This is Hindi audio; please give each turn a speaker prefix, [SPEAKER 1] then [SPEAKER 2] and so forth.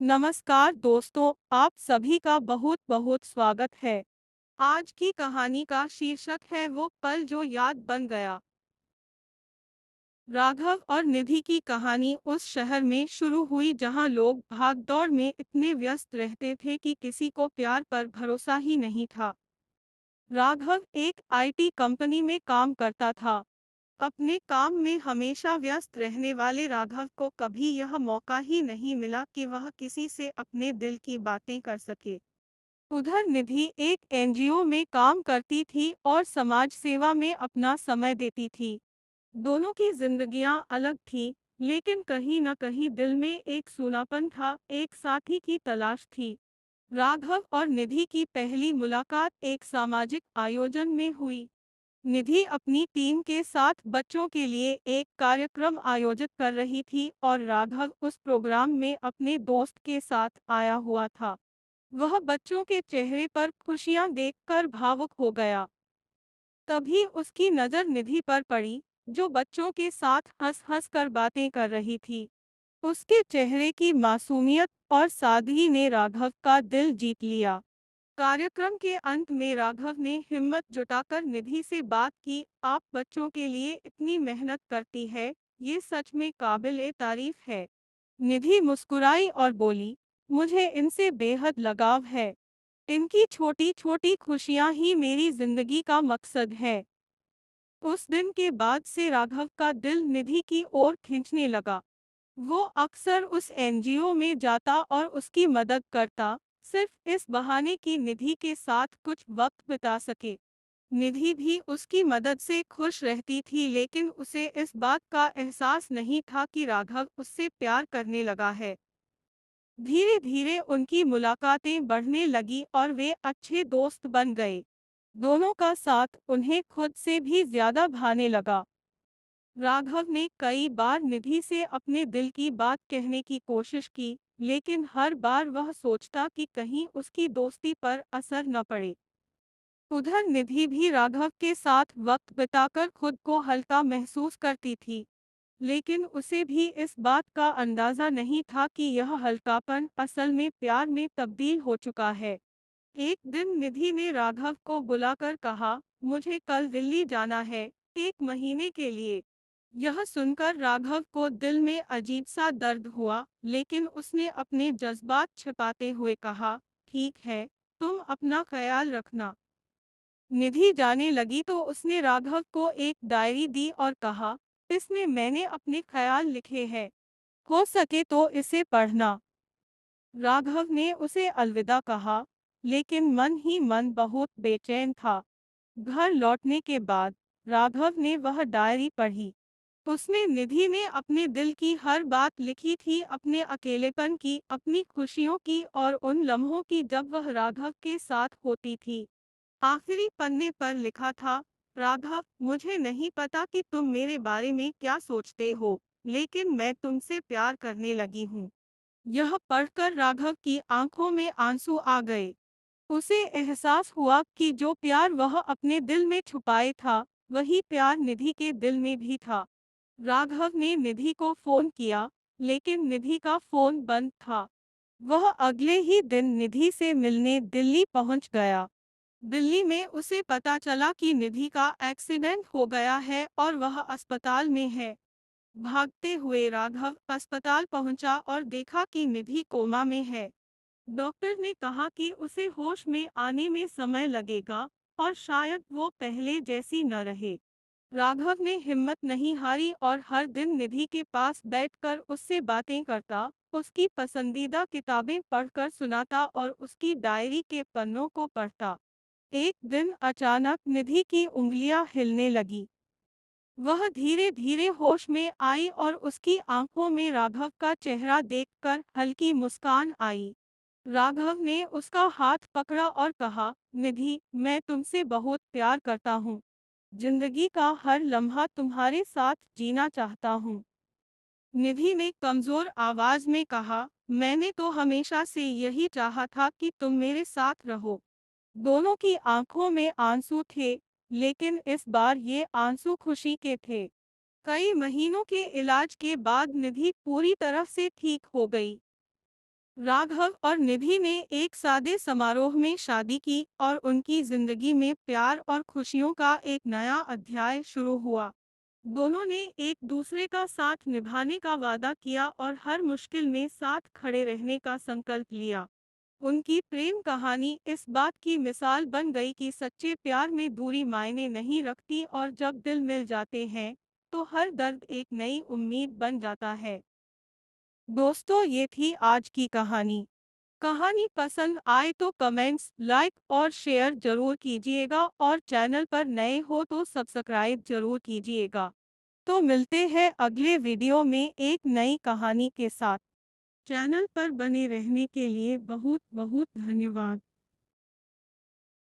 [SPEAKER 1] नमस्कार दोस्तों, आप सभी का बहुत बहुत स्वागत है। आज की कहानी का शीर्षक है वो पल जो याद बन गया। राघव और निधि की कहानी उस शहर में शुरू हुई जहां लोग भागदौड़ में इतने व्यस्त रहते थे कि किसी को प्यार पर भरोसा ही नहीं था। राघव एक आईटी कंपनी में काम करता था। अपने काम में हमेशा व्यस्त रहने वाले राघव को कभी यह मौका ही नहीं मिला कि वह किसी से अपने दिल की बातें कर सके। उधर निधि एक एनजीओ में काम करती थी और समाज सेवा में अपना समय देती थी। दोनों की जिंदगियां अलग थी, लेकिन कहीं न कहीं दिल में एक सूनापन था, एक साथी की तलाश थी। राघव और निधि की पहली मुलाकात एक सामाजिक आयोजन में हुई। निधि अपनी टीम के साथ बच्चों के लिए एक कार्यक्रम आयोजित कर रही थी और राघव उस प्रोग्राम में अपने दोस्त के साथ आया हुआ था। वह बच्चों के चेहरे पर खुशियां देखकर भावुक हो गया। तभी उसकी नजर निधि पर पड़ी, जो बच्चों के साथ हंस हंस कर बातें कर रही थी। उसके चेहरे की मासूमियत और सादगी ने राघव का दिल जीत लिया। कार्यक्रम के अंत में राघव ने हिम्मत जुटाकर निधि से बात की, आप बच्चों के लिए इतनी मेहनत करती है, ये सच में काबिल तारीफ है। निधि मुस्कुराई और बोली, मुझे इनसे बेहद लगाव है। इनकी छोटी छोटी खुशियां ही मेरी जिंदगी का मकसद है। उस दिन के बाद से राघव का दिल निधि की ओर खींचने लगा। वो अक्सर उस एनजीओ में जाता और उसकी मदद करता, सिर्फ इस बहाने कि निधि के साथ कुछ वक्त बिता सके। निधि भी उसकी मदद से खुश रहती थी, लेकिन उसे इस बात का एहसास नहीं था कि राघव उससे प्यार करने लगा है। धीरे धीरे उनकी मुलाकातें बढ़ने लगी और वे अच्छे दोस्त बन गए। दोनों का साथ उन्हें खुद से भी ज्यादा भाने लगा। राघव ने कई बार निधि से अपने दिल की बात कहने की कोशिश की, लेकिन हर बार वह सोचता कि कहीं उसकी दोस्ती पर असर न पड़े। उधर निधि भी राघव के साथ वक्त बिताकर खुद को हल्का महसूस करती थी, लेकिन उसे भी इस बात का अंदाजा नहीं था कि यह हल्कापन असल में प्यार में तब्दील हो चुका है। एक दिन निधि ने राघव को बुलाकर कहा, मुझे कल दिल्ली जाना है, 1 महीने के लिए। यह सुनकर राघव को दिल में अजीब सा दर्द हुआ, लेकिन उसने अपने जज्बात छिपाते हुए कहा, ठीक है, तुम अपना ख्याल रखना। निधि जाने लगी तो उसने राघव को एक डायरी दी और कहा, इसमें मैंने अपने ख्याल लिखे हैं, हो सके तो इसे पढ़ना। राघव ने उसे अलविदा कहा, लेकिन मन ही मन बहुत बेचैन था। घर लौटने के बाद राघव ने वह डायरी पढ़ी। उसमें निधि ने अपने दिल की हर बात लिखी थी, अपने अकेलेपन की, अपनी खुशियों की और उन लम्हों की जब वह राघव के साथ होती थी। आखिरी पन्ने पर लिखा था, राघव, मुझे नहीं पता कि तुम मेरे बारे में क्या सोचते हो, लेकिन मैं तुमसे प्यार करने लगी हूँ। यह पढ़कर राघव की आंखों में आंसू आ गए। उसे एहसास हुआ कि जो प्यार वह अपने दिल में छुपाए था, वही प्यार निधि के दिल में भी था। राघव ने निधि को फोन किया, लेकिन निधि का फोन बंद था। वह अगले ही दिन निधि से मिलने दिल्ली पहुंच गया। दिल्ली में उसे पता चला कि निधि का एक्सीडेंट हो गया है और वह अस्पताल में है। भागते हुए राघव अस्पताल पहुंचा और देखा कि निधि कोमा में है। डॉक्टर ने कहा कि उसे होश में आने में समय लगेगा और शायद वो पहले जैसी न रहे। राघव ने हिम्मत नहीं हारी और हर दिन निधि के पास बैठकर उससे बातें करता, उसकी पसंदीदा किताबें पढ़कर सुनाता और उसकी डायरी के पन्नों को पढ़ता। एक दिन अचानक निधि की उंगलियां हिलने लगी। वह धीरे धीरे होश में आई और उसकी आंखों में राघव का चेहरा देखकर हल्की मुस्कान आई। राघव ने उसका हाथ पकड़ा और कहा, निधि, मैं तुमसे बहुत प्यार करता हूँ। जिंदगी का हर लम्हा तुम्हारे साथ जीना चाहता हूँ। निधि ने कमजोर आवाज में कहा, मैंने तो हमेशा से यही चाहा था कि तुम मेरे साथ रहो। दोनों की आंखों में आंसू थे, लेकिन इस बार ये आंसू खुशी के थे। कई महीनों के इलाज के बाद निधि पूरी तरह से ठीक हो गई। राघव और निधि ने एक सादे समारोह में शादी की और उनकी जिंदगी में प्यार और खुशियों का एक नया अध्याय शुरू हुआ। दोनों ने एक दूसरे का साथ निभाने का वादा किया और हर मुश्किल में साथ खड़े रहने का संकल्प लिया। उनकी प्रेम कहानी इस बात की मिसाल बन गई कि सच्चे प्यार में दूरी मायने नहीं रखती और जब दिल मिल जाते हैं, तो हर दर्द एक नई उम्मीद बन जाता है। दोस्तों, ये थी आज की कहानी। कहानी पसंद आए तो कमेंट्स, लाइक और शेयर जरूर कीजिएगा और चैनल पर नए हो तो सब्सक्राइब जरूर कीजिएगा। तो मिलते हैं अगले वीडियो में एक नई कहानी के साथ। चैनल पर बने रहने के लिए बहुत बहुत धन्यवाद।